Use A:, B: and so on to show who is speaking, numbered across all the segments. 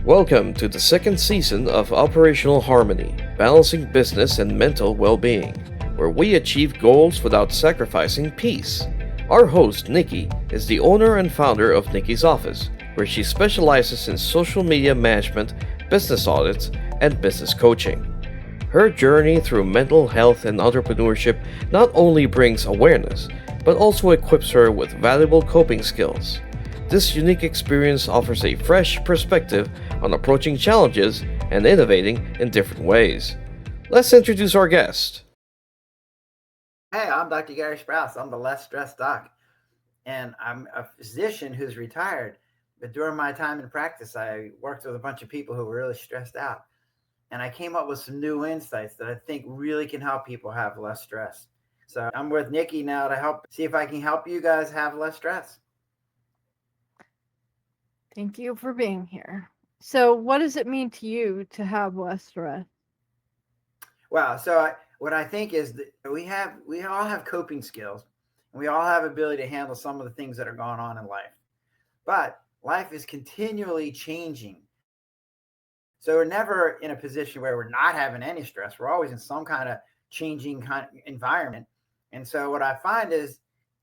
A: Welcome to the second season of Operational Harmony, balancing business and mental well-being, where we achieve goals without sacrificing peace. Our host, Nikki, is the owner and founder of Nikki's Office, where she specializes in social media management, business audits, and business coaching. Her journey through mental health and entrepreneurship not only brings awareness, but also equips her with valuable coping skills. This unique experience offers a fresh perspective on approaching challenges and innovating in different ways. Let's introduce our guest.
B: Hey, I'm Dr. Gary Sprouse. I'm the Less Stress Doc, and I'm a physician who's retired. But during my time in practice, I worked with a bunch of people who were really stressed out. And I came up with some new insights that I think really can help people have less stress. So I'm with Nikki now to see if I can help you guys have less stress.
C: Thank you for being here. So what does it mean to you to have less stress?
B: Wow. So what I think is that we all have coping skills, and we all have ability to handle some of the things that are going on in life. But life is continually changing. So we're never in a position where we're not having any stress. We're always in some kind of changing kind of environment. And so what I find is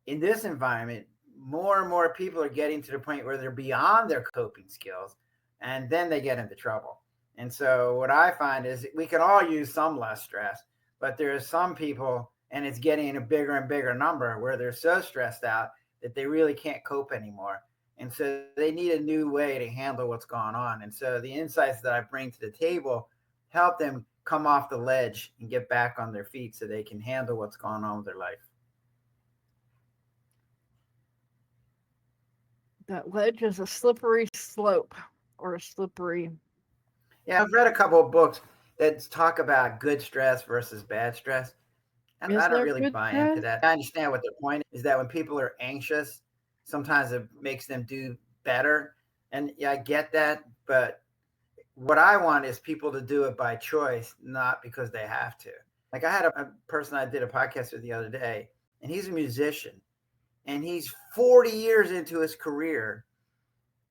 B: in this environment, more and more people are getting to the point where they're beyond their coping skills, and then they get into trouble. And so what I find is we can all use some less stress, but there are some people, and it's getting a bigger and bigger number, where they're so stressed out that they really can't cope anymore. And so they need a new way to handle what's going on. And so the insights that I bring to the table help them come off the ledge and get back on their feet so they can handle what's going on with their life.
C: That ledge is a slippery slope or a slippery.
B: Yeah, I've read a couple of books that talk about good stress versus bad stress. And I don't really buy into that. I understand what their point is, that when people are anxious, sometimes it makes them do better. And yeah, I get that. But what I want is people to do it by choice, not because they have to. Like I had a person I did a podcast with the other day, and he's a musician, and he's 40 years into his career.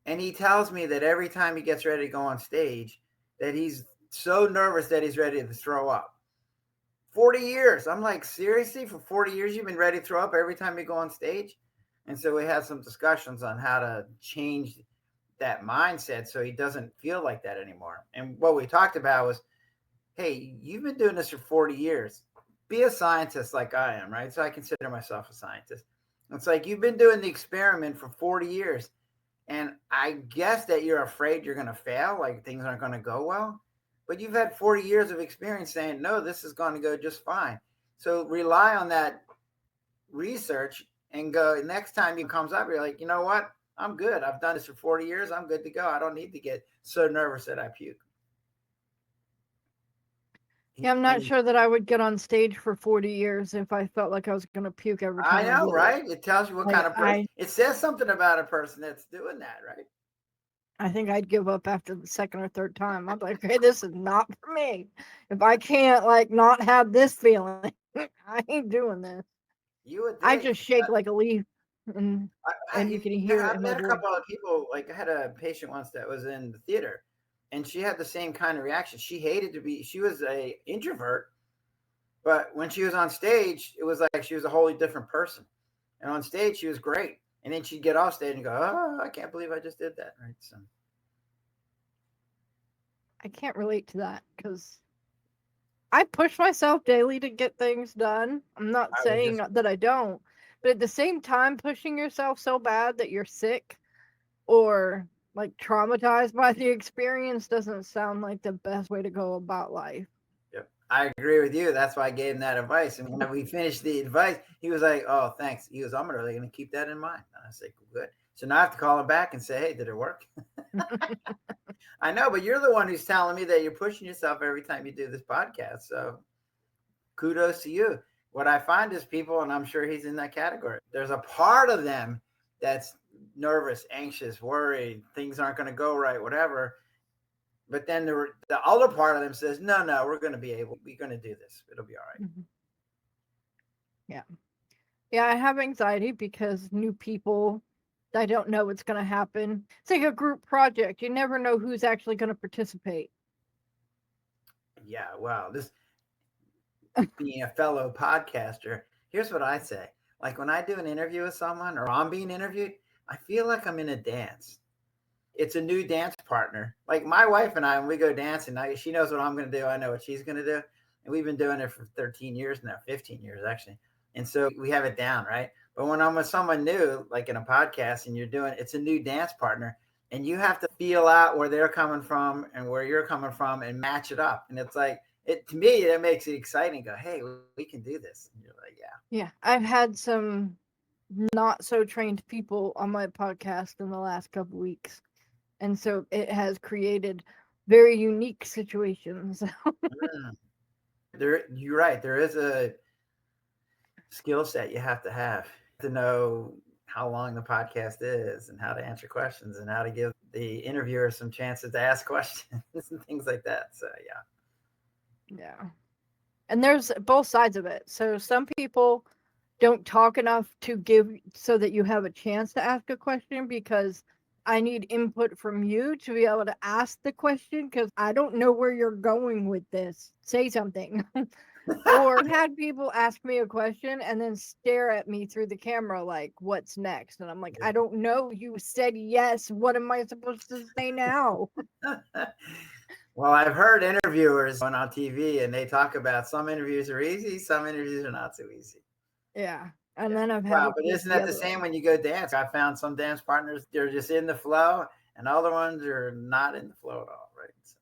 B: And he tells me that every time he gets ready to go on stage, that he's so nervous that he's ready to throw up. 40 years. I'm like, seriously? For 40 years, you've been ready to throw up every time you go on stage? And so we had some discussions on how to change that mindset so he doesn't feel like that anymore. And what we talked about was, hey, you've been doing this for 40 years. Be a scientist like I am, right? So I consider myself a scientist. It's like you've been doing the experiment for 40 years. And I guess that you're afraid you're going to fail, like things aren't going to go well. But you've had 40 years of experience saying, no, this is going to go just fine. So rely on that research and go, next time it comes up, you're like, you know what? I'm good. I've done this for 40 years. I'm good to go. I don't need to get so nervous that I puke.
C: Yeah, I'm not sure that I would get on stage for 40 years if I felt like I was going to puke every time.
B: I know, right? It tells you what kind of person. It says something about a person that's doing that, right?
C: I think I'd give up after the second or third time. I'm like, hey, this is not for me. If I can't not have this feeling, I ain't doing this. I just shake like a leaf, and you can hear it.
B: I met a couple of people. Like I had a patient once that was in the theater, and she had the same kind of reaction. She hated to be. She was an introvert, but when she was on stage, it was like she was a wholly different person. And on stage, she was great. And then she'd get off stage and go, "Oh, I can't believe I just did that." Right? So
C: I can't relate to that because I push myself daily to get things done. I'm not saying that I don't, but at the same time, pushing yourself so bad that you're sick or like traumatized by the experience doesn't sound like the best way to go about life.
B: Yep, I agree with you. That's why I gave him that advice. And when we finished the advice, he was like, "Oh, thanks." He goes, "I'm really going to keep that in mind." And I said, "Good." So now I have to call him back and say, "Hey, did it work?" I know, but you're the one who's telling me that you're pushing yourself every time you do this podcast. So kudos to you. What I find is people, and I'm sure he's in that category, there's a part of them that's nervous, anxious, worried, things aren't going to go right, whatever. But then the other part of them says, no, we're going to do this. It'll be all right.
C: Mm-hmm. Yeah. Yeah, I have anxiety because new people I don't know what's going to happen. It's like a group project. You never know who's actually going to participate.
B: Yeah, wow. This being a fellow podcaster, here's what I say. Like when I do an interview with someone or I'm being interviewed, I feel like I'm in a dance. It's a new dance partner. Like my wife and I, when we go dancing, she knows what I'm going to do. I know what she's going to do. And we've been doing it for 13 years now, 15 years actually. And so we have it down, right? But when I'm with someone new, like in a podcast and it's a new dance partner, and you have to feel out where they're coming from and where you're coming from and match it up. And it's like, to me, that makes it exciting. Go, hey, we can do this. And you're like, yeah.
C: Yeah. I've had some not so trained people on my podcast in the last couple weeks. And so it has created very unique situations.
B: You're right. There is a skill set you have to know how long the podcast is and how to answer questions and how to give the interviewer some chances to ask questions and things like that. So, yeah.
C: Yeah. And there's both sides of it. So some people don't talk enough to give so that you have a chance to ask a question, because I need input from you to be able to ask the question, because I don't know where you're going with this. Say something. Or had people ask me a question and then stare at me through the camera like, what's next? And I'm like, I don't know. You said yes. What am I supposed to say now?
B: Well, I've heard interviewers on TV and they talk about some interviews are easy, some interviews are not so easy.
C: Yeah. And then I've had.
B: But isn't that the same when you go dance? I found some dance partners, they're just in the flow, and other ones are not in the flow at all, right? So.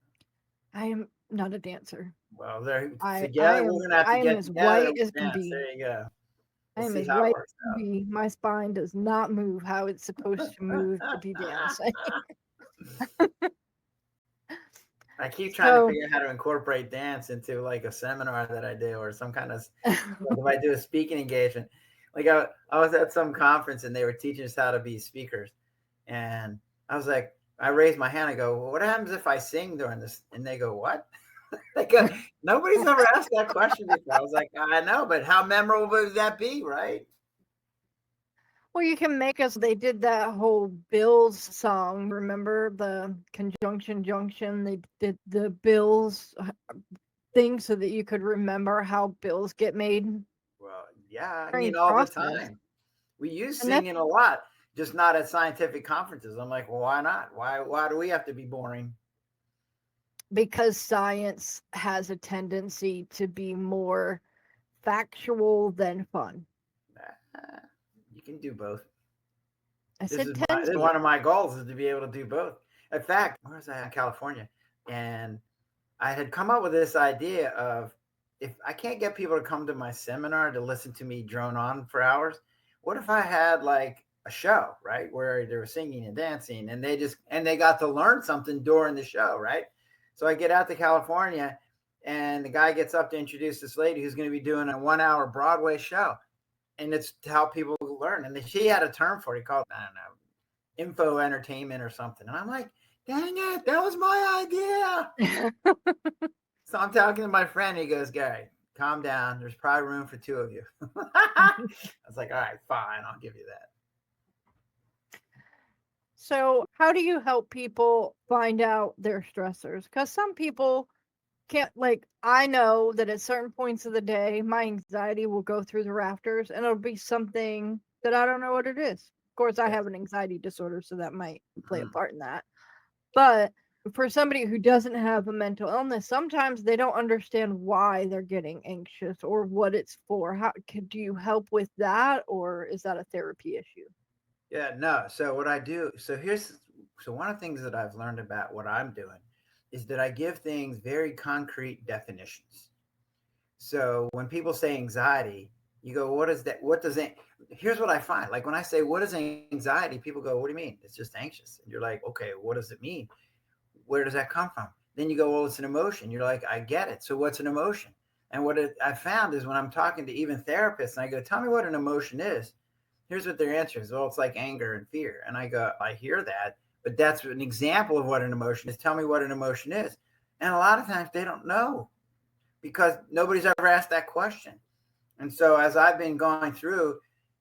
C: I am not a dancer.
B: Well, they're together. We're gonna have to get
C: as
B: together.
C: White as can be.
B: There you go.
C: I am as white as can be. My spine does not move how it's supposed to move to be dancing.
B: I keep trying to figure out how to incorporate dance into like a seminar that I do, or some kind of if I do a speaking engagement. Like I was at some conference and they were teaching us how to be speakers, and I was like, I raised my hand. I go, well, what happens if I sing during this? And they go, what? They go, nobody's ever asked that question before. I was like, I know, but how memorable would that be, right?
C: Well, you can make us. They did that whole Bills song. Remember the conjunction junction? They did the Bills thing so that you could remember how bills get made.
B: Well, yeah, I mean, all the time. We use singing a lot, just not at scientific conferences. I'm like, well, why not? Why do we have to be boring?
C: Because science has a tendency to be more factual than fun.
B: You can do both.
C: This
B: is one of my goals, is to be able to do both. In fact, where was I in California? And I had come up with this idea of, if I can't get people to come to my seminar to listen to me drone on for hours, what if I had like a show, right? Where they were singing and dancing and they got to learn something during the show, right? So I get out to California and the guy gets up to introduce this lady who's going to be doing a 1-hour Broadway show. And it's to help people learn. And she had a term for it. He called, I don't know, info entertainment or something. And I'm like, dang it, that was my idea. So I'm talking to my friend. He goes, Gary, calm down. There's probably room for 2 of you. I was like, all right, fine. I'll give you that.
C: So how do you help people find out their stressors? Because some people can't, like, I know that at certain points of the day, my anxiety will go through the rafters and it'll be something that I don't know what it is. Of course, I have an anxiety disorder, so that might play a part in that. But for somebody who doesn't have a mental illness, sometimes they don't understand why they're getting anxious or what it's for. How do you help with that, or is that a therapy issue?
B: Yeah, no. So what I do, so one of the things that I've learned about what I'm doing is that I give things very concrete definitions. So when people say anxiety, you go, what is that? What does it? Here's what I find. Like when I say, what is anxiety? People go, what do you mean? It's just anxious. And you're like, okay, what does it mean? Where does that come from? Then you go, well, it's an emotion. You're like, I get it. So what's an emotion? And what I found is when I'm talking to even therapists and I go, tell me what an emotion is. Here's what their answer is. Well, it's like anger and fear. And I go, I hear that, but that's an example of what an emotion is. Tell me what an emotion is. And a lot of times they don't know because nobody's ever asked that question. And so as I've been going through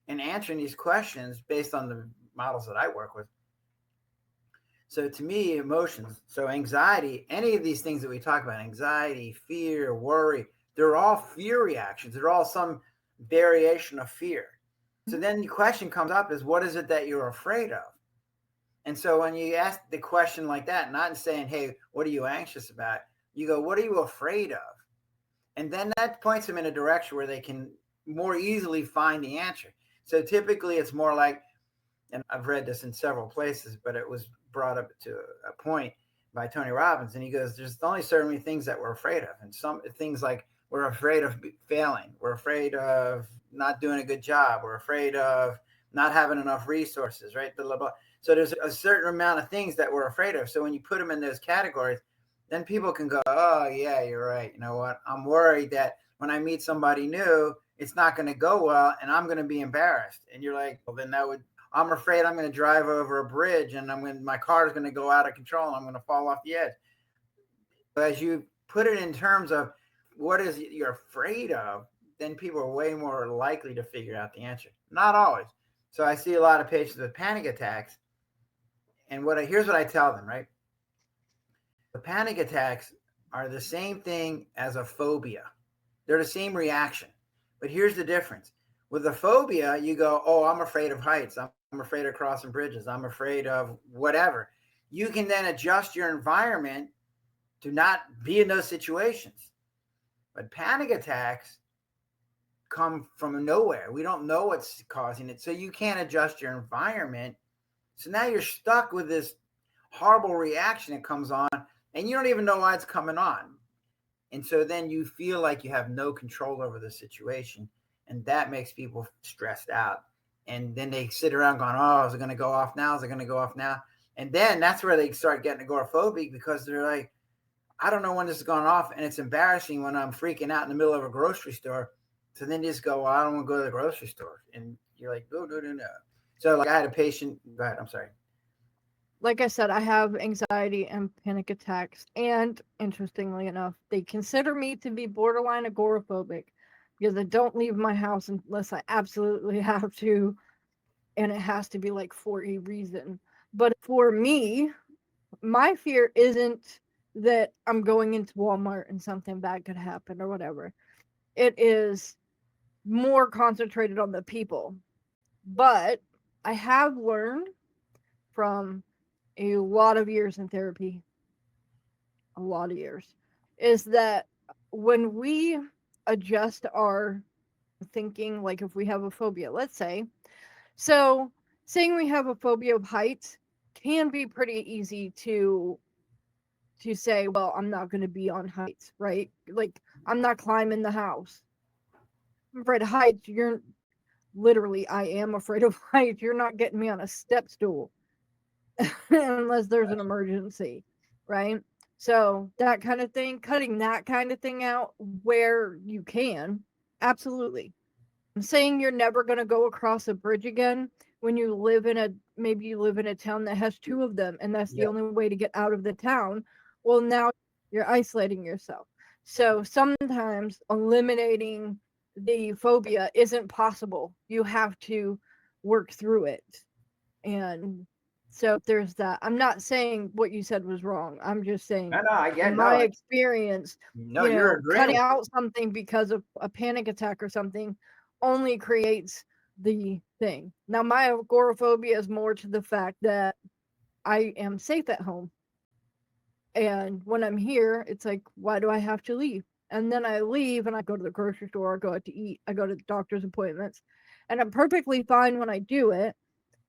B: and answering these questions based on models that I work with. So to me, emotions, so anxiety, any of these things that we talk about, anxiety, fear, worry, they're all fear reactions. They're all some variation of fear. So then the question comes up is, what is it that you're afraid of? And so when you ask the question like that, not saying, hey, what are you anxious about? You go, what are you afraid of? And then that points them in a direction where they can more easily find the answer. So typically it's more like, and I've read this in several places, but it was brought up to a point by Tony Robbins. And he goes, there's only certain things that we're afraid of. And some things like we're afraid of failing. We're afraid of not doing a good job. We're afraid of not having enough resources, right? Blah, blah, blah. So there's a certain amount of things that we're afraid of. So when you put them in those categories, then people can go, oh, yeah, you're right. You know what? I'm worried that when I meet somebody new, it's not going to go well and I'm going to be embarrassed. And you're like, well, then I'm afraid I'm going to drive over a bridge and my car is going to go out of control and I'm going to fall off the edge. But as you put it in terms of what is it you're afraid of, then people are way more likely to figure out the answer. Not always. So I see a lot of patients with panic attacks. And here's what I tell them, right? The panic attacks are the same thing as a phobia. They're the same reaction. But here's the difference. With a phobia, you go, oh, I'm afraid of heights. I'm afraid of crossing bridges. I'm afraid of whatever. You can then adjust your environment to not be in those situations. But panic attacks come from nowhere. We don't know what's causing it. So you can't adjust your environment. So now you're stuck with this horrible reaction that comes on and you don't even know why it's coming on. And so then you feel like you have no control over the situation. And that makes people stressed out. And then they sit around going, oh, is it going to go off now? Is it going to go off now? And then that's where they start getting agoraphobic because they're like, I don't know when this is going off. And it's embarrassing when I'm freaking out in the middle of a grocery store. So then just go, well, I don't want to go to the grocery store. And you're like, no. So like I had a patient, go ahead, I'm sorry.
C: Like I said, I have anxiety and panic attacks. And interestingly enough, they consider me to be borderline agoraphobic because I don't leave my house unless I absolutely have to. And it has to be like for a reason. But for me, my fear isn't that I'm going into Walmart and something bad could happen or whatever. It is more concentrated on the people. But I have learned from a lot of years in therapy, is that when we adjust our thinking, like if we have a phobia, let's say, so saying we have a phobia of heights can be pretty easy to say, well, I'm not going to be on heights, right? Like I'm not climbing the house. I'm afraid of heights. I am afraid of heights. You're not getting me on a step stool unless there's an emergency, right? So that kind of thing, cutting that kind of thing out where you can, absolutely. I'm saying you're never going to go across a bridge again when you live in a town that has two of them and that's the only way to get out of the town. Well, now you're isolating yourself. So sometimes eliminating the phobia isn't possible. You have to work through it. And so there's that. I'm not saying what you said was wrong. I'm just saying my experience,
B: you're
C: cutting out something because of a panic attack or something only creates the thing. Now, my agoraphobia is more to the fact that I am safe at home. And when I'm here, it's like, why do I have to leave? And then I leave and I go to the grocery store, I go out to eat, I go to doctor's appointments, and I'm perfectly fine when I do it.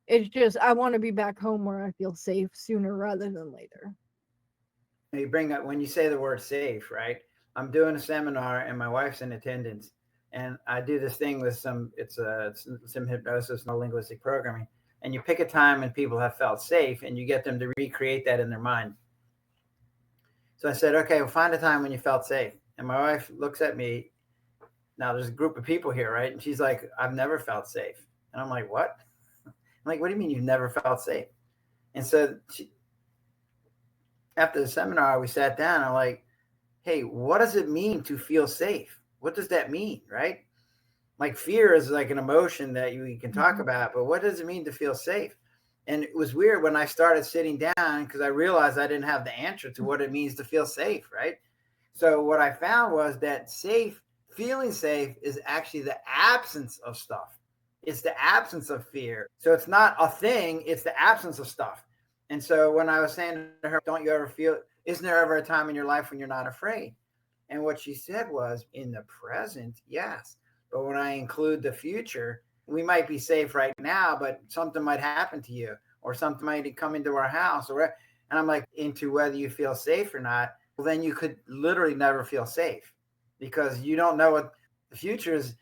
C: It's just I want to be back home where I feel safe sooner rather than later.
B: You bring up when you say the word safe, right? I'm doing a seminar and my wife's in attendance, and I do this thing with some hypnosis, no linguistic programming, and you pick a time when people have felt safe, and you get them to recreate that in their mind. So I said, okay, well, find a time when you felt safe. And my wife looks at me. Now there's a group of people here, right? And she's like, I've never felt safe. And I'm like, what? I'm like, what do you mean you've never felt safe? And so after the seminar, we sat down. I'm like, hey, what does it mean to feel safe? What does that mean, right? Like fear is like an emotion that you can talk about, but what does it mean to feel safe? And it was weird when I started sitting down because I realized I didn't have the answer to what it means to feel safe, right? So what I found was that feeling safe is actually the absence of stuff. It's the absence of fear. So it's not a thing, it's the absence of stuff. And so when I was saying to her, don't you ever feel, isn't there ever a time in your life when you're not afraid? And what she said was, in the present, yes. But when I include the future, we might be safe right now, but something might happen to you or something might come into our house. And I'm like, into whether you feel safe or not, well, then you could literally never feel safe because you don't know what the future is.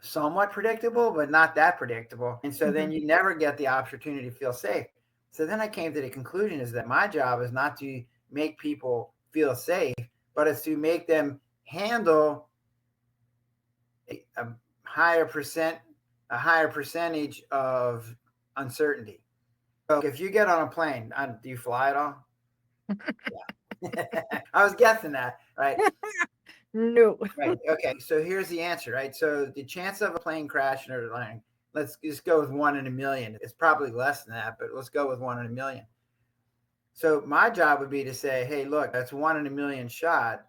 B: Somewhat predictable, but not that predictable. And so then you never get the opportunity to feel safe. So then I came to the conclusion is that my job is not to make people feel safe, but it's to make them handle a higher percentage of uncertainty. So if you get on a plane, do you fly at all? Yeah. I was guessing that, right?
C: No.
B: Right. Okay. So here's the answer, right? So the chance of a plane crashing or landing, let's just go with 1 in a million. It's probably less than that, but let's go with 1 in a million. So my job would be to say, hey, look, that's 1 in a million shot.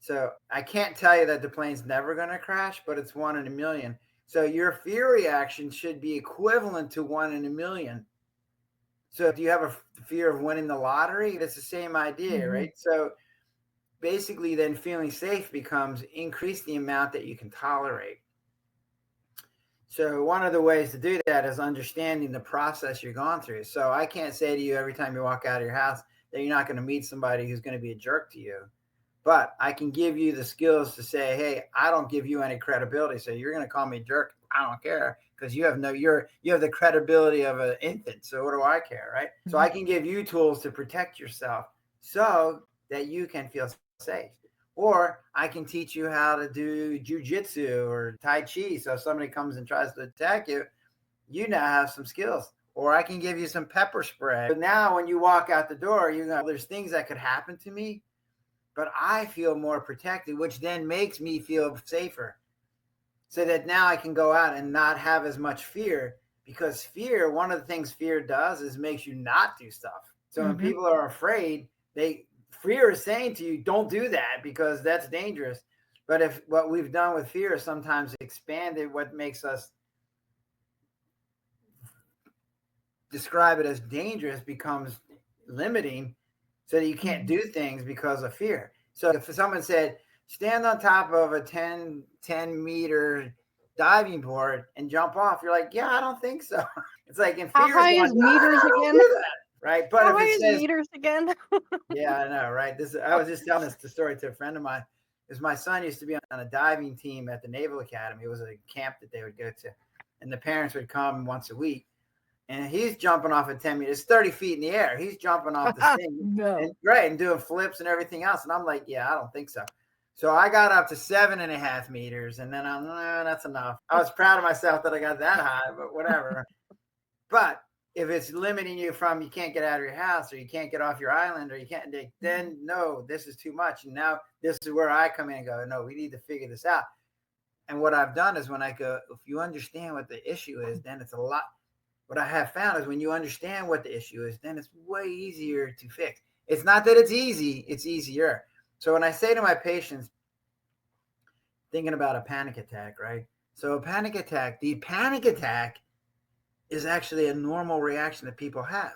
B: So I can't tell you that the plane's never going to crash, but it's 1 in a million. So your fear reaction should be equivalent to 1 in a million. So do you have a fear of winning the lottery? It's the same idea, right? So basically then feeling safe becomes increase the amount that you can tolerate. So one of the ways to do that is understanding the process you're going through. So I can't say to you every time you walk out of your house that you're not going to meet somebody who's going to be a jerk to you. But I can give you the skills to say, hey, I don't give you any credibility. So you're going to call me a jerk. I don't care because you have the credibility of an infant. So what do I care, right? So I can give you tools to protect yourself so that you can feel safe. Or I can teach you how to do jujitsu or Tai Chi. So if somebody comes and tries to attack you, you now have some skills. Or I can give you some pepper spray. But now when you walk out the door, you know, there's things that could happen to me, but I feel more protected, which then makes me feel safer. So that now I can go out and not have as much fear, because fear, one of the things fear does is makes you not do stuff. So when people are afraid, fear is saying to you, don't do that because that's dangerous. But if what we've done with fear is sometimes expanded what makes us describe it as dangerous becomes limiting, so that you can't do things because of fear. So if someone said, stand on top of a 10 meter diving board and jump off, you're like, yeah, I don't think so. It's like in fear.
C: How high is meters again?
B: Right. But
C: how high is meters again?
B: Yeah, I know, right? I was just telling this story to a friend of mine. Because my son used to be on a diving team at the Naval Academy. It was a camp that they would go to. And the parents would come once a week. And he's jumping off at 10 meters, 30 feet in the air. He's jumping off the thing. And doing flips and everything else. And I'm like, yeah, I don't think so. So I got up to 7.5 meters. And then I'm that's enough. I was proud of myself that I got that high, but whatever. But if it's limiting you from you can't get out of your house or you can't get off your island or you can't, then no, this is too much. And now this is where I come in and go, no, we need to figure this out. And what I've done is when I go, if you understand what the issue is, then it's a lot. What I have found is when you understand what the issue is, then it's way easier to fix. It's not that it's easy, it's easier. So when I say to my patients, thinking about a panic attack, right? So the panic attack is actually a normal reaction that people have.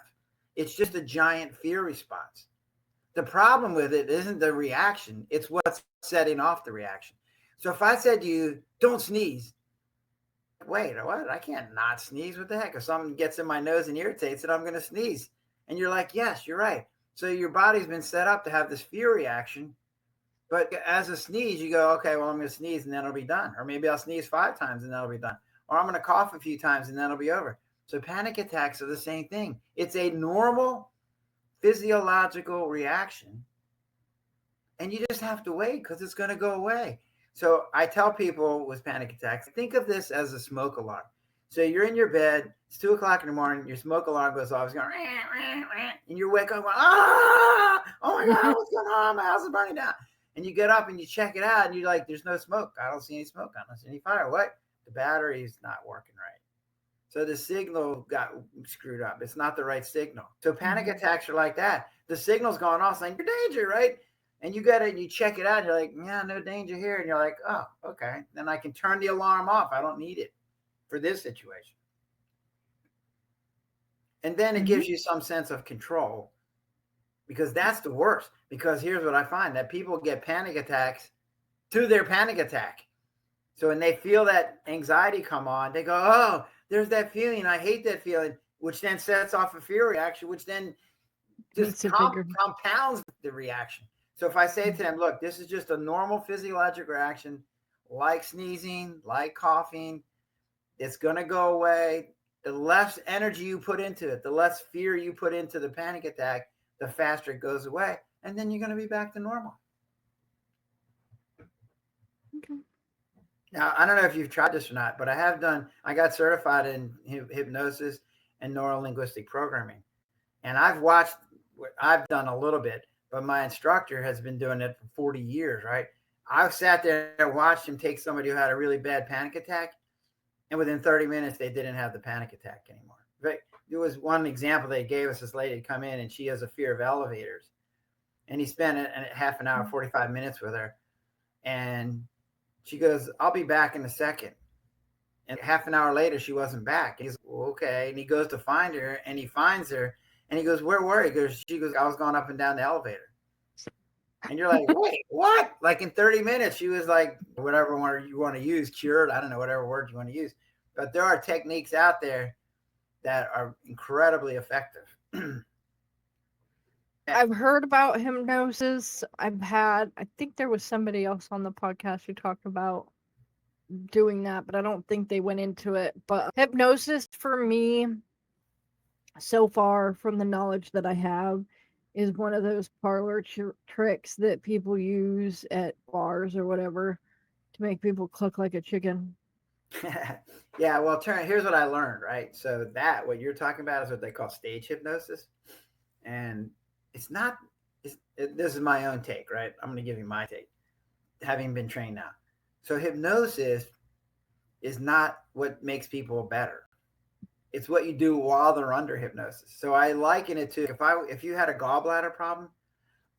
B: It's just a giant fear response. The problem with it isn't the reaction, it's what's setting off the reaction. So if I said to you, don't sneeze, wait, what? I can't not sneeze. What the heck? If something gets in my nose and irritates it, I'm going to sneeze. And you're like, yes, you're right. So your body's been set up to have this fear reaction. But as a sneeze, you go, okay, well, I'm going to sneeze and then it'll be done. Or maybe I'll sneeze 5 times and that'll be done. Or I'm going to cough a few times and then it'll be over. So panic attacks are the same thing. It's a normal physiological reaction. And you just have to wait because it's going to go away. So I tell people with panic attacks, think of this as a smoke alarm. So you're in your bed, it's 2 o'clock in the morning, your smoke alarm goes off, it's going, and you're waking up, oh my God, what's going on? My house is burning down. And you get up and you check it out and you're like, there's no smoke. I don't see any smoke. I don't see any fire. What? The battery's not working right. So the signal got screwed up. It's not the right signal. So panic attacks are like that. The signal's going off saying, you're danger, right? And you got it, and you check it out. And you're like, yeah, no danger here. And you're like, oh, okay. Then I can turn the alarm off. I don't need it for this situation. And then it gives you some sense of control, because that's the worst. Because here's what I find, that people get panic attacks to their panic attack. So when they feel that anxiety come on, they go, oh, there's that feeling. I hate that feeling, which then sets off a fear reaction, which then just compounds the reaction. So if I say to them, look, this is just a normal physiological reaction, like sneezing, like coughing, it's going to go away. The less energy you put into it, the less fear you put into the panic attack, the faster it goes away. And then you're going to be back to normal.
C: Okay.
B: Now, I don't know if you've tried this or not, but I got certified in hypnosis and neuro-linguistic programming. And I've done a little bit, but my instructor has been doing it for 40 years, right? I've sat there and watched him take somebody who had a really bad panic attack, and within 30 minutes, they didn't have the panic attack anymore. But there was one example they gave us. This lady had come in, and she has a fear of elevators. And he spent a half an hour, 45 minutes with her. And she goes, I'll be back in a second. And half an hour later, she wasn't back. He's well, okay. And he goes to find her, and he finds her. And he goes, where were you? She goes, I was going up and down the elevator. And you're like, wait, what? Like in 30 minutes, she was like, whatever word you want to use, cured. I don't know, whatever word you want to use. But there are techniques out there that are incredibly effective.
C: I've heard about hypnosis. I think there was somebody else on the podcast who talked about doing that, but I don't think they went into it. But hypnosis for me, so far from the knowledge that I have, is one of those parlor tricks that people use at bars or whatever to make people cluck like a chicken.
B: Yeah, well, here's what I learned, right? So what you're talking about is what they call stage hypnosis. And this is my own take, right? I'm going to give you my take, having been trained now. So hypnosis is not what makes people better. It's what you do while they're under hypnosis. So I liken it to if you had a gallbladder problem,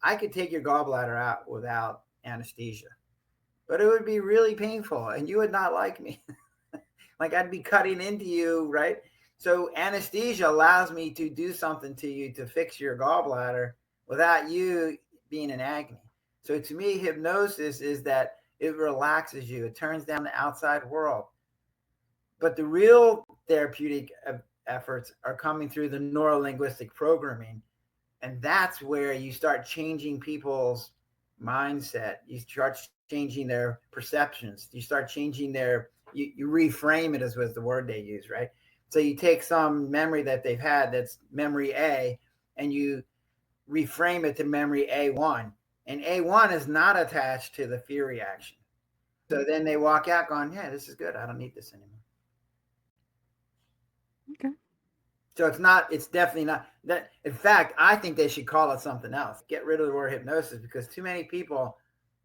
B: I could take your gallbladder out without anesthesia, but it would be really painful and you would not like me. Like I'd be cutting into you, right? So anesthesia allows me to do something to you to fix your gallbladder without you being in agony. So to me, hypnosis is that it relaxes you. It turns down the outside world. But the real therapeutic efforts are coming through the neuro-linguistic programming. And that's where you start changing people's mindset. You start changing their perceptions. You start changing you reframe it, as was the word they use, right? So you take some memory that they've had, that's memory A, and you reframe it to memory A1. And A1 is not attached to the fear reaction. So then they walk out going, yeah, this is good. I don't need this anymore.
C: Okay.
B: So it's definitely not that. In fact, I think they should call it something else. Get rid of the word hypnosis, because too many people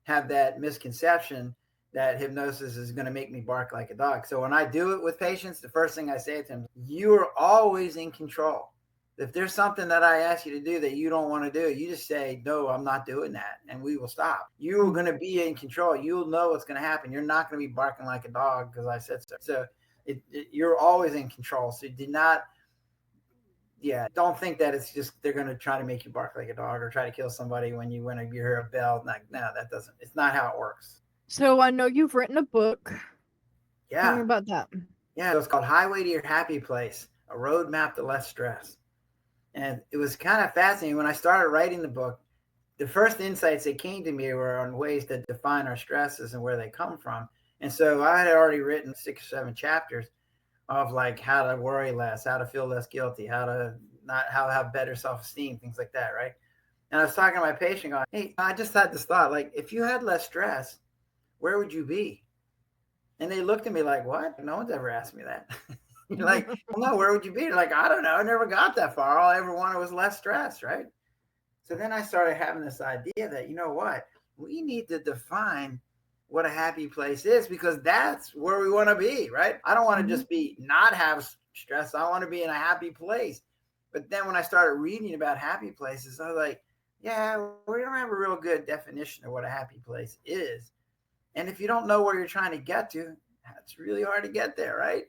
B: have that misconception that hypnosis is going to make me bark like a dog. So when I do it with patients, the first thing I say to them, you are always in control. If there's something that I ask you to do that you don't want to do, you just say, no, I'm not doing that. And we will stop. You're going to be in control. You'll know what's going to happen. You're not going to be barking like a dog because I said so. So you're always in control. So don't think that it's just they're going to try to make you bark like a dog or try to kill somebody when you hear a bell. Like, no, it's not how it works.
C: So I know you've written a book.
B: Yeah.
C: Tell me about that.
B: Yeah, it was called Highway to Your Happy Place, a roadmap to less stress. And it was kind of fascinating. When I started writing the book, the first insights that came to me were on ways to define our stresses and where they come from. And so I had already written 6 or 7 chapters of like how to worry less, how to feel less guilty, how to have better self-esteem, things like that, right? And I was talking to my patient going, hey, I just had this thought, like if you had less stress, where would you be? And they looked at me like, what? No one's ever asked me that. You're like, well, no, where would you be? They're like, I don't know. I never got that far. All I ever wanted was less stress, right? So then I started having this idea that, you know what? We need to define what a happy place is, because that's where we want to be, right? I don't want to just not have stress. I want to be in a happy place. But then when I started reading about happy places, I was like, yeah, we don't have a real good definition of what a happy place is. And if you don't know where you're trying to get to, it's really hard to get there, right?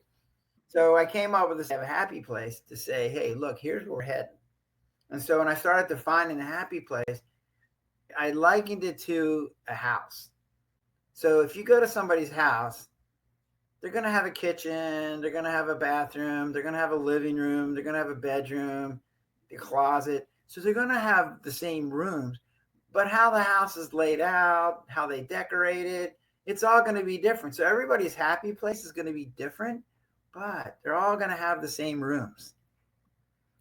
B: So I came up with this have a happy place to say, hey, look, here's where we're heading. And so when I started defining a happy place, I likened it to a house. So if you go to somebody's house, they're going to have a kitchen, they're going to have a bathroom, they're going to have a living room, they're going to have a bedroom, a closet. So they're going to have the same rooms, but how the house is laid out, how they decorate it, it's all going to be different. So everybody's happy place is going to be different, but they're all going to have the same rooms.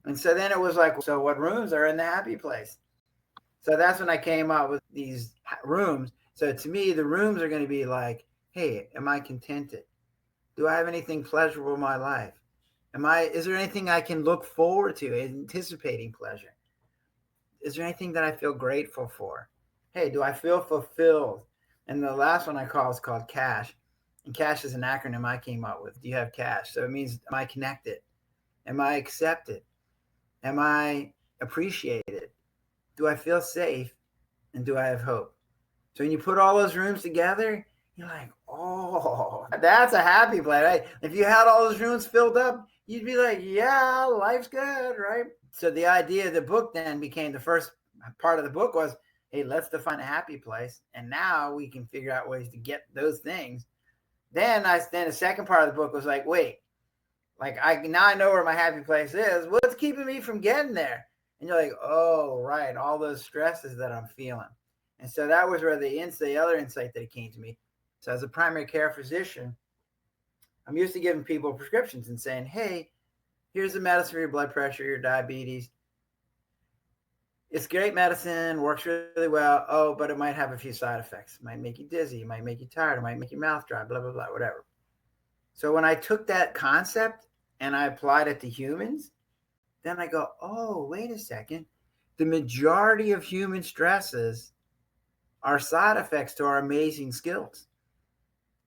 B: And so then it was like, so what rooms are in the happy place? So that's when I came up with these rooms. So to me, the rooms are going to be like, hey, am I contented? Do I have anything pleasurable in my life? Is there anything I can look forward to, anticipating pleasure? Is there anything that I feel grateful for? Hey, do I feel fulfilled? And the last one I call is called cash. And cash is an acronym I came up with. Do you have cash? So it means, am I connected? Am I accepted? Am I appreciated? Do I feel safe? And do I have hope? So when you put all those rooms together, you're like, oh, that's a happy place, right? If you had all those rooms filled up, you'd be like, yeah, life's good, right? So the idea of the book then became, the first part of the book was, hey, let's define a happy place. And now we can figure out ways to get those things. Then the second part of the book was like, wait, like now I know where my happy place is. What's keeping me from getting there? And you're like, oh, right, all those stresses that I'm feeling. And so that was where the other insight that came to me. So as a primary care physician, I'm used to giving people prescriptions and saying, hey, here's the medicine for your blood pressure, your diabetes. It's great medicine, works really well. Oh, but it might have a few side effects. It might make you dizzy. It might make you tired. It might make your mouth dry, blah, blah, blah, whatever. So when I took that concept and I applied it to humans, then I go, oh, wait a second. The majority of human stresses are side effects to our amazing skills.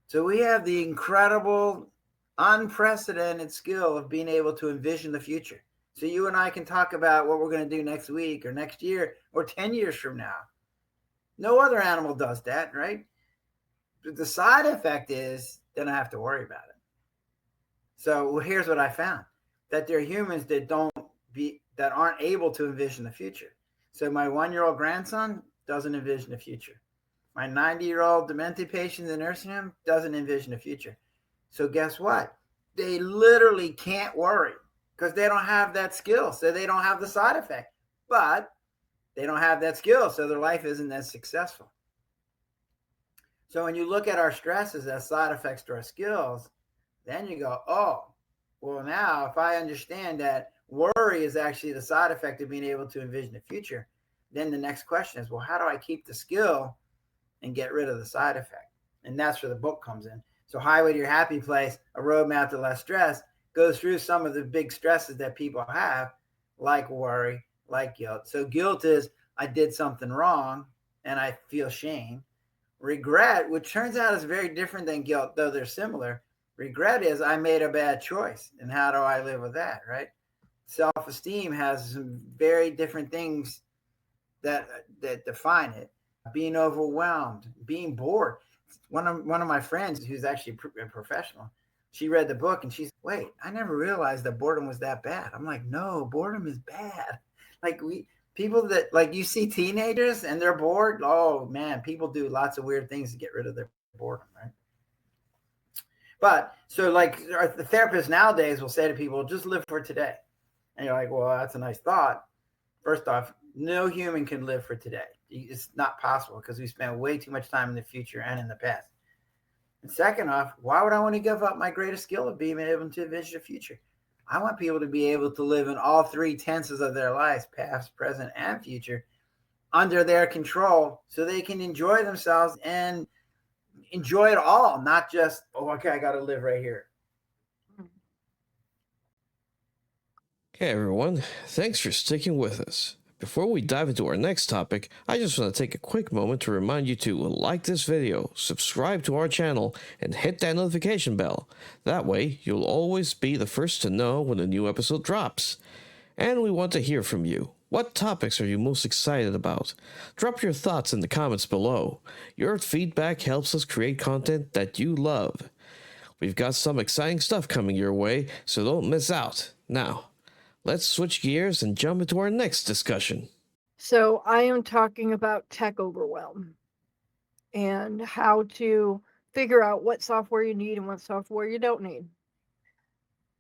B: So we have the incredible, unprecedented skill of being able to envision the future. So you and I can talk about what we're going to do next week or next year or 10 years from now. No other animal does that, right? But the side effect is then I have to worry about it. So here's what I found, that there are humans that aren't able to envision the future. So my 1-year-old grandson doesn't envision the future. My 90-year-old demented patient in the nursing home doesn't envision the future. So guess what? They literally can't worry because they don't have that skill. So they don't have the side effect, but they don't have that skill. So their life isn't as successful. So when you look at our stresses as side effects to our skills, then you go, oh, well, now if I understand that worry is actually the side effect of being able to envision the future, then the next question is, well, how do I keep the skill and get rid of the side effect? And that's where the book comes in. So Highway to Your Happy Place, A Roadmap to Less Stress, goes through some of the big stresses that people have, like worry, like guilt. So guilt is, I did something wrong and I feel shame. Regret, which turns out is very different than guilt, though they're similar. Regret is, I made a bad choice. And how do I live with that, right? Self-esteem has some very different things that define it. Being overwhelmed, being bored. One of my friends, who's actually a professional, she read the book and she's, wait, I never realized that boredom was that bad. I'm like, no, boredom is bad. Like people that, like, you see teenagers and they're bored. Oh man, people do lots of weird things to get rid of their boredom, right? But so like the therapists nowadays will say to people, just live for today. And you're like, well, that's a nice thought. First off, no human can live for today. It's not possible because we spend way too much time in the future and in the past. And second off, why would I want to give up my greatest skill of being able to envision the future? I want people to be able to live in all three tenses of their lives, past, present, and future, under their control so they can enjoy themselves and enjoy it all, not just, oh, okay, I got to live right here.
A: Hey everyone, thanks for sticking with us. Before we dive into our next topic, I just want to take a quick moment to remind you to like this video, subscribe to our channel, and hit that notification bell. That way, you'll always be the first to know when a new episode drops. And we want to hear from you. What topics are you most excited about? Drop your thoughts in the comments below. Your feedback helps us create content that you love. We've got some exciting stuff coming your way, so don't miss out. Now, let's switch gears and jump into our next discussion.
C: So I am talking about tech overwhelm and how to figure out what software you need and what software you don't need.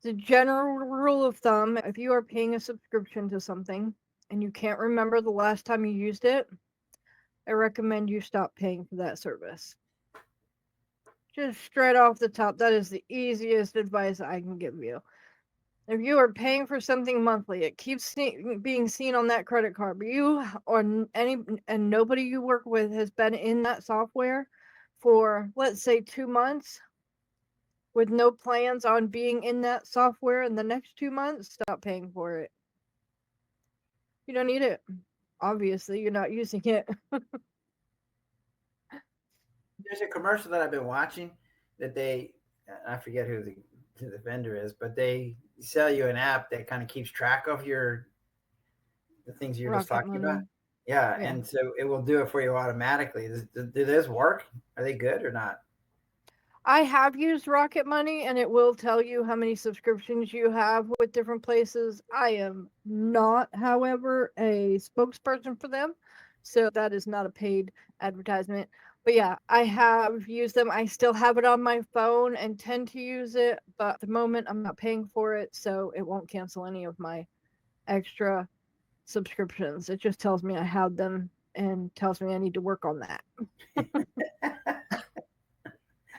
C: The general rule of thumb, if you are paying a subscription to something and you can't remember the last time you used it, I recommend you stop paying for that service. Just straight off the top, that is the easiest advice I can give you. If you are paying for something monthly, it keeps being seen on that credit card, but you or and nobody you work with has been in that software for, let's say, 2 months with no plans on being in that software in the next 2 months, stop paying for it. You don't need it. Obviously, you're not using it.
B: There's a commercial that I've been watching that I forget who the vendor is, but they sell you an app that kind of keeps track of the things you're just talking about. Yeah, and so it will do it for you automatically. Do those work? Are they good or not?
C: I have used Rocket Money, and it will tell you how many subscriptions you have with different places. I am not, however, a spokesperson for them, so that is not a paid advertisement. But yeah, I have used them. I still have it on my phone and tend to use it, but at the moment I'm not paying for it, so it won't cancel any of my extra subscriptions. It just tells me I have them and tells me I need to work on that.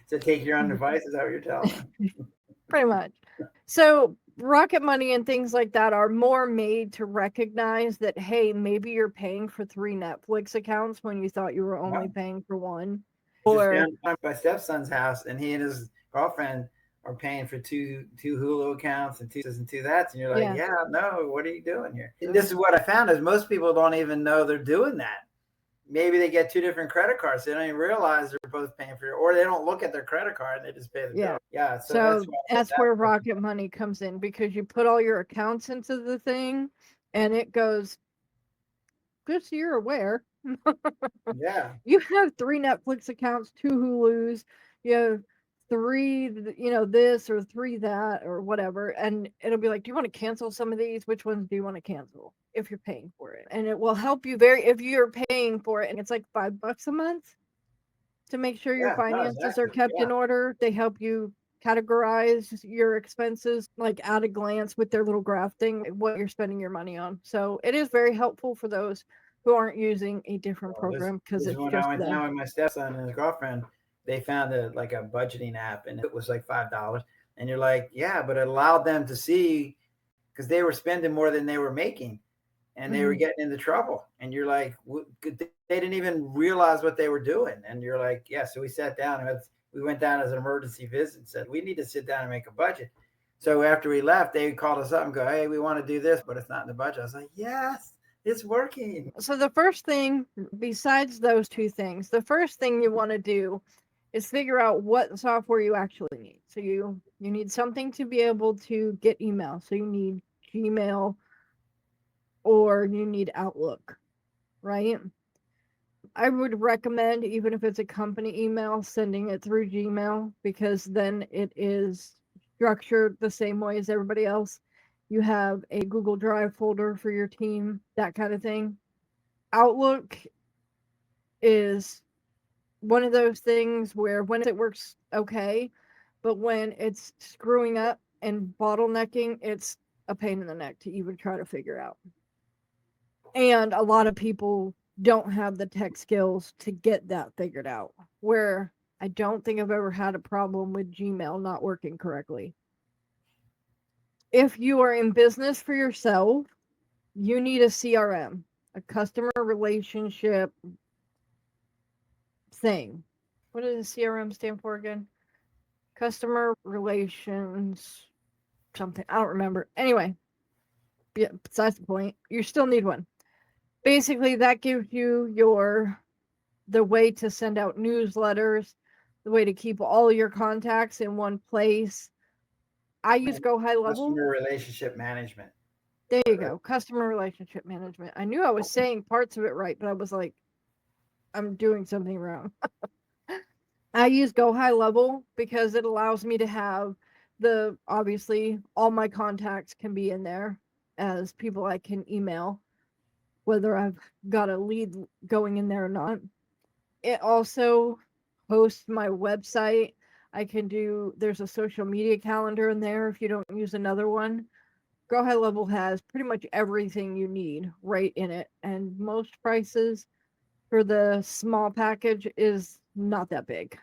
B: So take your own device, is that what you're telling me?
C: Pretty much. So Rocket Money and things like that are more made to recognize that, hey, maybe you're paying for 3 Netflix accounts when you thought you were only paying for 1.
B: Or my stepson's house, and he and his girlfriend are paying for two Hulu accounts and 2 this and 2 that, and you're like, yeah, no, what are you doing here? And this is what I found is most people don't even know they're doing that. Maybe they get 2 different credit cards. They don't even realize they're both paying for it, or they don't look at their credit card and they just pay the bill. Yeah.
C: So that's where Rocket Money comes in, because you put all your accounts into the thing and it goes, just so you're aware.
B: Yeah.
C: You have 3 Netflix accounts, 2 Hulus, you have 3, this or 3 that or whatever. And it'll be like, do you want to cancel some of these? Which ones do you want to cancel? If you're paying for it, and it will help you if you're paying for it, and it's like $5 a month to make sure your finances are kept in order. They help you categorize your expenses like at a glance with their little graph thing, what you're spending your money on. So it is very helpful for those who aren't using a different program, because it's
B: when
C: just
B: I went down with my stepson and his girlfriend, they found a budgeting app, and it was like $5, and you're like, yeah, but it allowed them to see, because they were spending more than they were making. And they were getting into trouble, and you're like, they didn't even realize what they were doing. And you're like, yeah. So we sat down, and we went down as an emergency visit and said, we need to sit down and make a budget. So after we left, they called us up and go, hey, we want to do this, but it's not in the budget. I was like, yes, it's working.
C: So the first thing, besides those 2 things, the first thing you want to do is figure out what software you actually need. So you need something to be able to get email. So you need Gmail, or you need Outlook, right? I would recommend, even if it's a company email, sending it through Gmail, because then it is structured the same way as everybody else. You have a Google Drive folder for your team, that kind of thing. Outlook is one of those things where when it works okay, but when it's screwing up and bottlenecking, it's a pain in the neck to even try to figure out. And a lot of people don't have the tech skills to get that figured out, where I don't think I've ever had a problem with Gmail not working correctly. If you are in business for yourself, you need a CRM, a customer relationship thing. What does CRM stand for again? Customer relations something. I don't remember. Anyway, besides the point, you still need one. basically that gives you the way to send out newsletters, the way to keep all your contacts in one place. I use Go High Level.
B: Customer relationship management.
C: There you go. Customer relationship management. I knew I was saying parts of it right, but I was like, I'm doing something wrong. I use Go High Level because it allows me to have obviously all my contacts can be in there as people I can email, whether I've got a lead going in there or not. It also hosts my website. There's a social media calendar in there if you don't use another one. Go High Level has pretty much everything you need right in it. And most prices for the small package is not that big.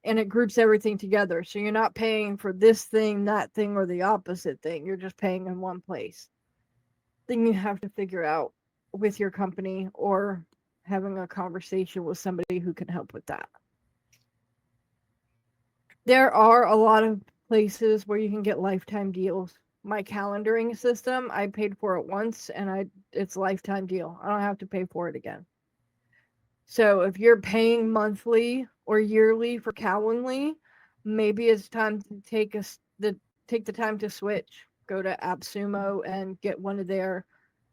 C: And it groups everything together. So you're not paying for this thing, that thing, or the opposite thing. You're just paying in one place. Then you have to figure out with your company or having a conversation with somebody who can help with that. There are a lot of places where you can get lifetime deals. My calendaring system, I paid for it once and it's a lifetime deal. I don't have to pay for it again. So if you're paying monthly or yearly for Calendly, maybe it's time to take the time to switch. Go to AppSumo and get one of their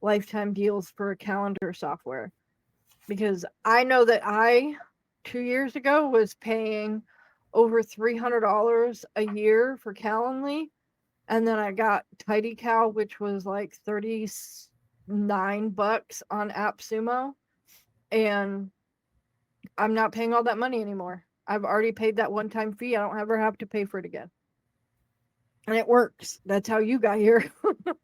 C: lifetime deals for a calendar software. Because I know that 2 years ago was paying over $300 a year for Calendly, and then I got TidyCal, which was like $39 on AppSumo, and I'm not paying all that money anymore. I've already paid that one-time fee. I don't ever have to pay for it again. And it works. That's how you got here.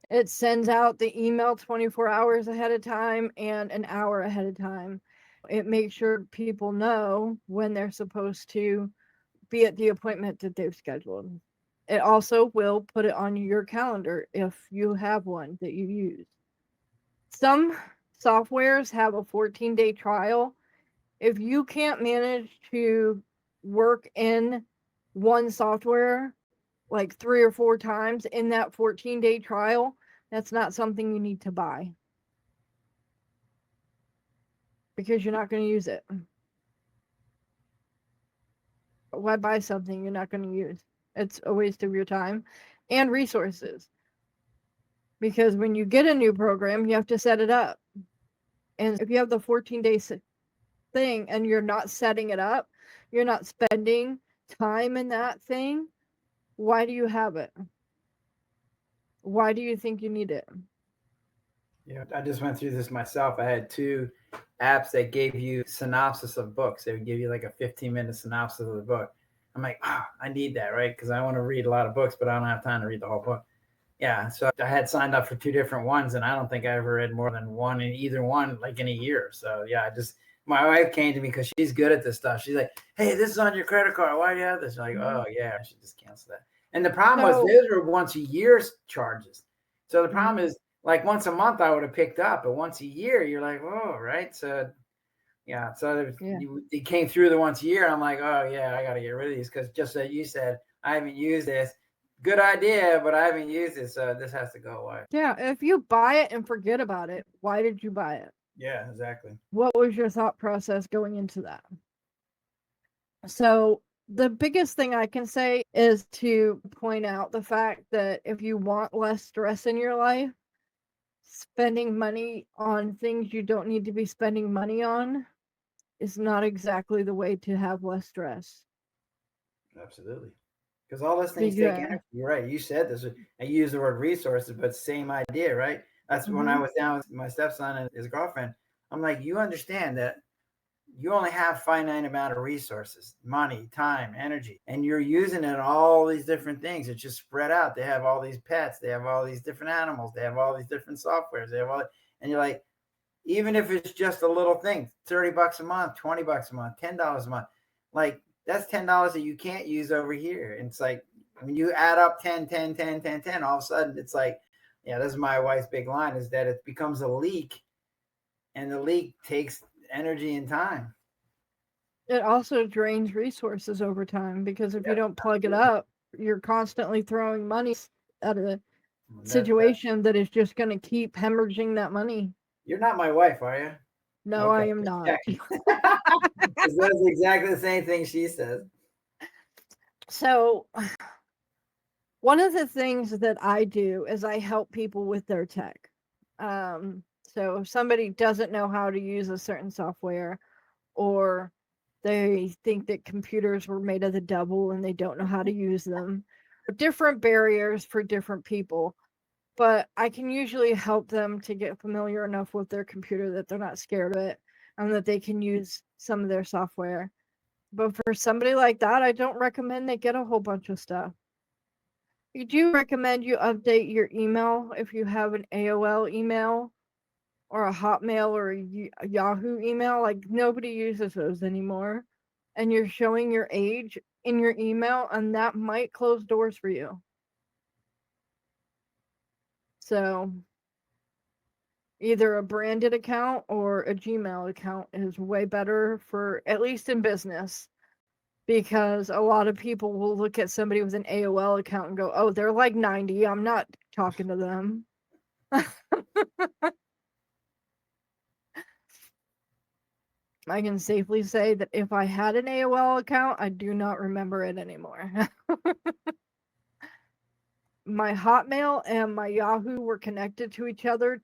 C: It sends out the email 24 hours ahead of time and an hour ahead of time. It makes sure people know when they're supposed to be at the appointment that they've scheduled. It also will put it on your calendar if you have one that you use. Some softwares have a 14-day trial. If you can't manage to work in one software like 3 or 4 times in that 14-day trial, that's not something you need to buy because you're not going to use it. Why buy something you're not going to use? It's a waste of your time and resources, because when you get a new program, you have to set it up. And if you have the 14-day thing and you're not setting it up, you're not spending time in that thing, why do you have it? Why do you think you need it?
B: Yeah, I just went through this myself. I had 2 apps that gave you synopsis of books. They would give you like a 15-minute synopsis of the book. I'm like, I need that, right? Because I want to read a lot of books, but I don't have time to read the whole book. Yeah, so I had signed up for 2 different ones, and I don't think I ever read more than one in either one, like in a year. So yeah, my wife came to me because she's good at this stuff. She's like, hey, this is on your credit card. Why do you have this? I'm like, oh yeah, I should just cancel that. And the problem was those were once a year charges. So the problem is, like once a month I would have picked up, but once a year you're like, oh, right. So yeah, it came through the once a year. And I'm like, oh yeah, I got to get rid of these because just like you said, I haven't used this. Good idea, but I haven't used it, so this has to go away.
C: Yeah, if you buy it and forget about it, why did you buy it?
B: Yeah, exactly.
C: What was your thought process going into that? So the biggest thing I can say is to point out the fact that if you want less stress in your life, spending money on things you don't need to be spending money on is not exactly the way to have less stress.
B: Absolutely. Because all those things take energy. You're right. You said this. I use the word resources, but same idea, right? That's when I was down with my stepson and his girlfriend. I'm like, you understand that you only have a finite amount of resources, money, time, energy, and you're using it on all these different things. It's just spread out. They have all these pets. They have all these different animals. They have all these different softwares. They have all, and you're like, even if it's just a little thing, $30 a month, $20 a month, $10 a month, like that's $10 that you can't use over here. And it's like, when you add up 10, 10, 10, 10, 10, all of a sudden it's like, yeah, this is my wife's big line, is that it becomes a leak, and the leak takes energy and time.
C: It also drains resources over time, because if you don't plug it up, you're constantly throwing money at a situation that is just going to keep hemorrhaging that money.
B: You're not my wife, are you?
C: No, okay. I am not.
B: That's exactly the same thing she says.
C: So one of the things that I do is I help people with their tech. So if somebody doesn't know how to use a certain software, or they think that computers were made of the devil and they don't know how to use them, different barriers for different people, but I can usually help them to get familiar enough with their computer that they're not scared of it and that they can use some of their software. But for somebody like that, I don't recommend they get a whole bunch of stuff. I do recommend you update your email if you have an AOL email or a Hotmail or a Yahoo email. Like, nobody uses those anymore. And you're showing your age in your email, and that might close doors for you. So either a branded account or a Gmail account is way better for, at least in business, because a lot of people will look at somebody with an AOL account and go, oh, they're like 90. I'm not talking to them. I can safely say that if I had an AOL account, I do not remember it anymore. My Hotmail and my Yahoo were connected to each other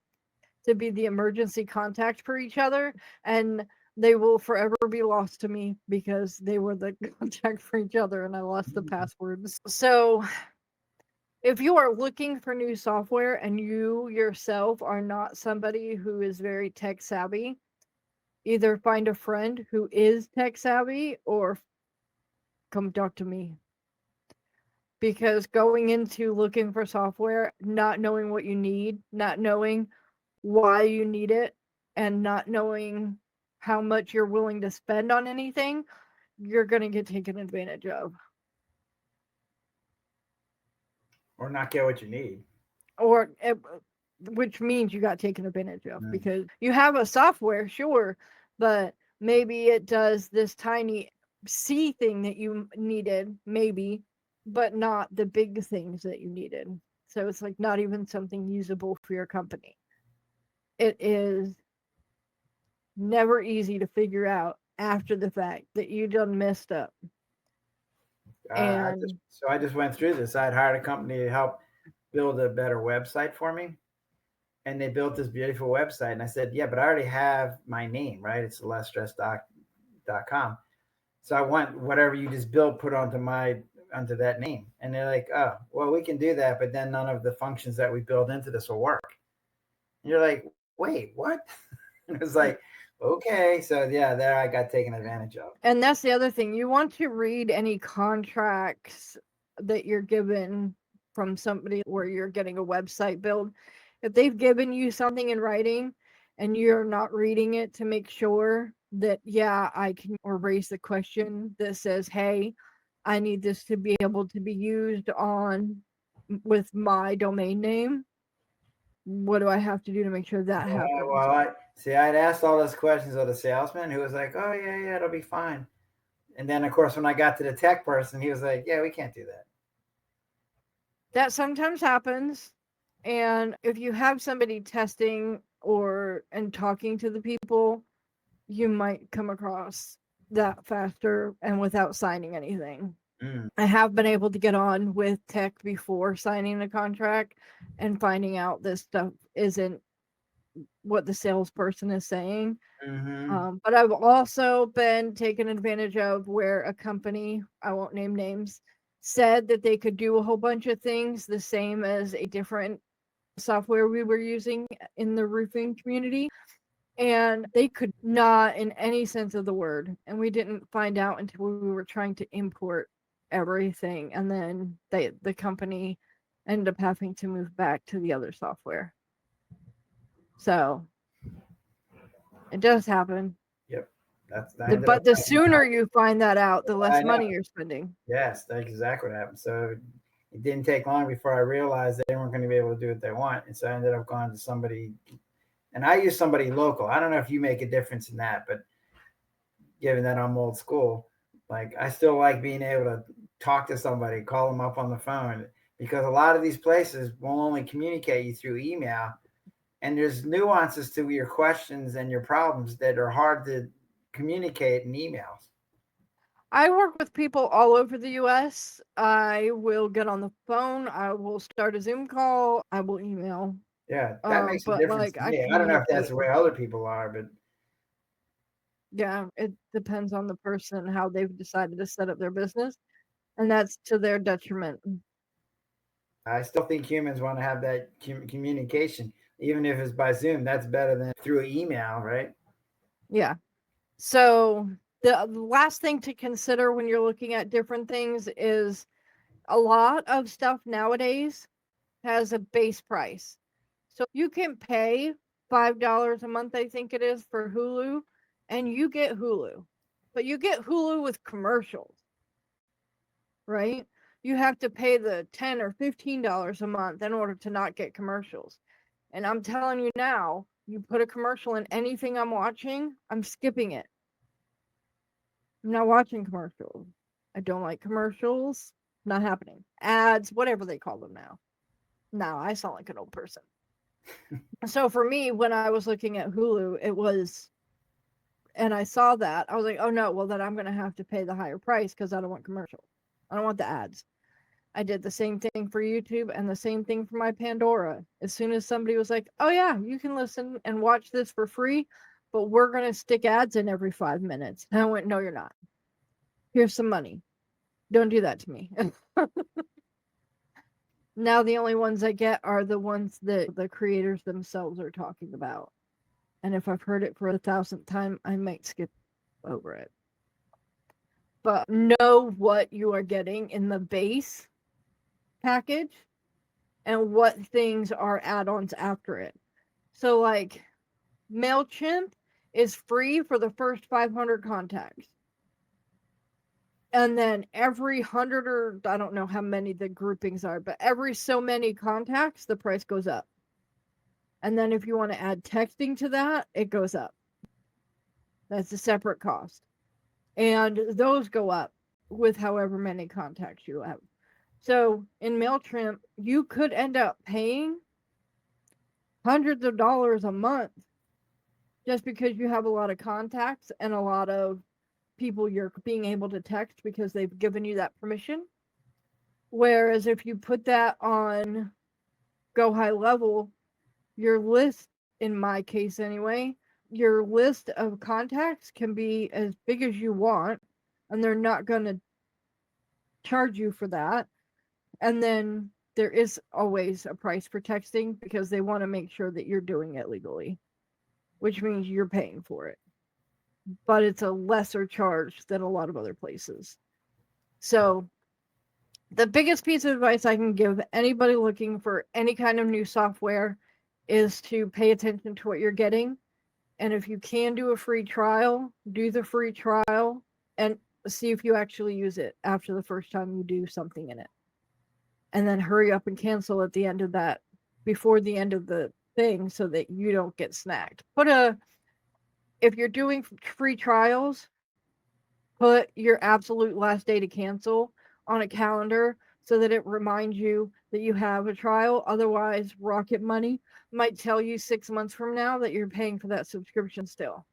C: to be the emergency contact for each other, and they will forever be lost to me because they were the contact for each other and I lost the passwords. So if you are looking for new software and you yourself are not somebody who is very tech savvy, either find a friend who is tech savvy or come talk to me. Because going into looking for software, not knowing what you need, not knowing why you need it, and not knowing how much you're willing to spend on anything, you're going to get taken advantage of.
B: Or not get what you need.
C: Or which means you got taken advantage of because you have a software, sure, but maybe it does this tiny C thing that you needed, maybe, but not the big things that you needed. So it's like not even something usable for your company. It is never easy to figure out after the fact that you done messed up.
B: I just went through this. I'd hired a company to help build a better website for me. And they built this beautiful website. And I said, yeah, but I already have my name, right? It's thelessstressdoc.com. So I want whatever you just built put onto that name. And they're like, oh, well, we can do that, but then none of the functions that we build into this will work. And you're like, wait, what? And it was like, okay. So yeah, there I got taken advantage of.
C: And that's the other thing. You want to read any contracts that you're given from somebody where you're getting a website build. If they've given you something in writing and you're not reading it to make sure that, yeah, I can, or raise the question that says, hey, I need this to be able to be used on with my domain name. What do I have to do to make sure that happens?
B: Well, I'd asked all those questions of the salesman who was like, oh, yeah, it'll be fine. And then, of course, when I got to the tech person, he was like, yeah, we can't do that.
C: That sometimes happens. And if you have somebody testing and talking to the people, you might come across that faster and without signing anything. I have been able to get on with tech before signing a contract and finding out this stuff isn't what the salesperson is saying. But I've also been taken advantage of where a company, I won't name names, said that they could do a whole bunch of things the same as a different software we were using in the roofing community, and they could not in any sense of the word. And we didn't find out until we were trying to import everything, and then the company ended up having to move back to the other software. So it does happen.
B: Yep.
C: But the sooner you find that out, the less money you're spending.
B: Yes, that's exactly what happened. So it didn't take long before I realized they weren't going to be able to do what they want. And so I ended up going to somebody, and I use somebody local. I don't know if you make a difference in that, but given that I'm old school, like I still like being able to talk to somebody, call them up on the phone, because a lot of these places will only communicate you through email. And there's nuances to your questions and your problems that are hard to communicate in emails.
C: I work with people all over the US. I will get on the phone. I will start a Zoom call. I will email.
B: Yeah, that makes a difference to me. I don't know if that's the way other people are, but
C: yeah, it depends on the person and how they've decided to set up their business, and that's to their detriment.
B: I still think humans want to have that communication, even if it's by Zoom. That's better than through email, right?
C: Yeah. So the last thing to consider when you're looking at different things is a lot of stuff nowadays has a base price. So you can pay $5 a month, I think it is, for Hulu, and you get Hulu. But you get Hulu with commercials, right? You have to pay the $10 or $15 a month in order to not get commercials. And I'm telling you now, you put a commercial in anything I'm watching, I'm skipping it. I'm not watching commercials. I don't like commercials. Not happening. Ads, whatever they call them now. Now I sound like an old person. So for me, when I was looking at Hulu, it was, and I saw that, I was like, oh no, well then I'm going to have to pay the higher price because I don't want commercials. I don't want the ads. I did the same thing for YouTube and the same thing for my Pandora. As soon as somebody was like, oh yeah, you can listen and watch this for free, but we're going to stick ads in every 5 minutes. And I went, no, you're not. Here's some money. Don't do that to me. Now the only ones I get are the ones that the creators themselves are talking about. And if I've heard it for 1,000th time, I might skip over it. But know what you are getting in the base package and what things are add-ons after it. So like MailChimp is free for the first 500 contacts. And then every 100, or I don't know how many the groupings are, but every so many contacts, the price goes up. And then if you want to add texting to that, it goes up. That's a separate cost. And those go up with however many contacts you have. So in MailChimp, you could end up paying hundreds of dollars a month just because you have a lot of contacts and a lot of people you're being able to text because they've given you that permission. Whereas if you put that on Go High Level, your list, in my case anyway, your list of contacts can be as big as you want, and they're not going to charge you for that. And then there is always a price for texting because they want to make sure that you're doing it legally, which means you're paying for it. But it's a lesser charge than a lot of other places. So the biggest piece of advice I can give anybody looking for any kind of new software is to pay attention to what you're getting. And if you can do a free trial, do the free trial and see if you actually use it after the first time you do something in it. And then hurry up and cancel at the end of that, before the end of the thing, so that you don't get snagged. If you're doing free trials, put your absolute last day to cancel on a calendar so that it reminds you that you have a trial. Otherwise, Rocket Money might tell you 6 months from now that you're paying for that subscription still.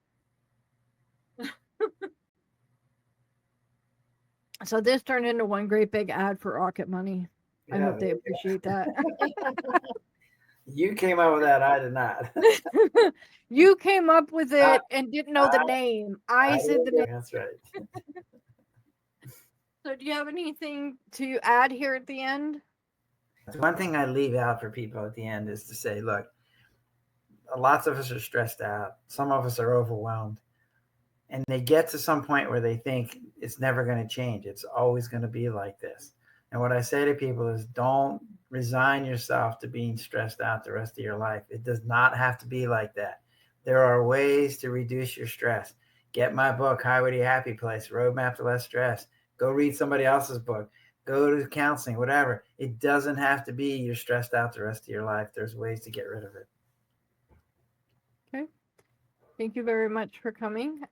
C: So this turned into one great big ad for Rocket Money. Yeah, I hope they appreciate that.
B: You came up with that. I did not.
C: You came up with it and didn't know the name. I said the name.
B: That's right.
C: So do you have anything to add here at the end?
B: One thing I leave out for people at the end is to say, look, lots of us are stressed out. Some of us are overwhelmed. And they get to some point where they think it's never going to change. It's always going to be like this. And what I say to people is, don't resign yourself to being stressed out the rest of your life. It does not have to be like that. There are ways to reduce your stress. Get my book, Highway to Your Happy Place, Roadmap to Less Stress. Go read somebody else's book. Go to counseling, whatever. It doesn't have to be you're stressed out the rest of your life. There's ways to get rid of it.
C: Okay. Thank you very much for coming.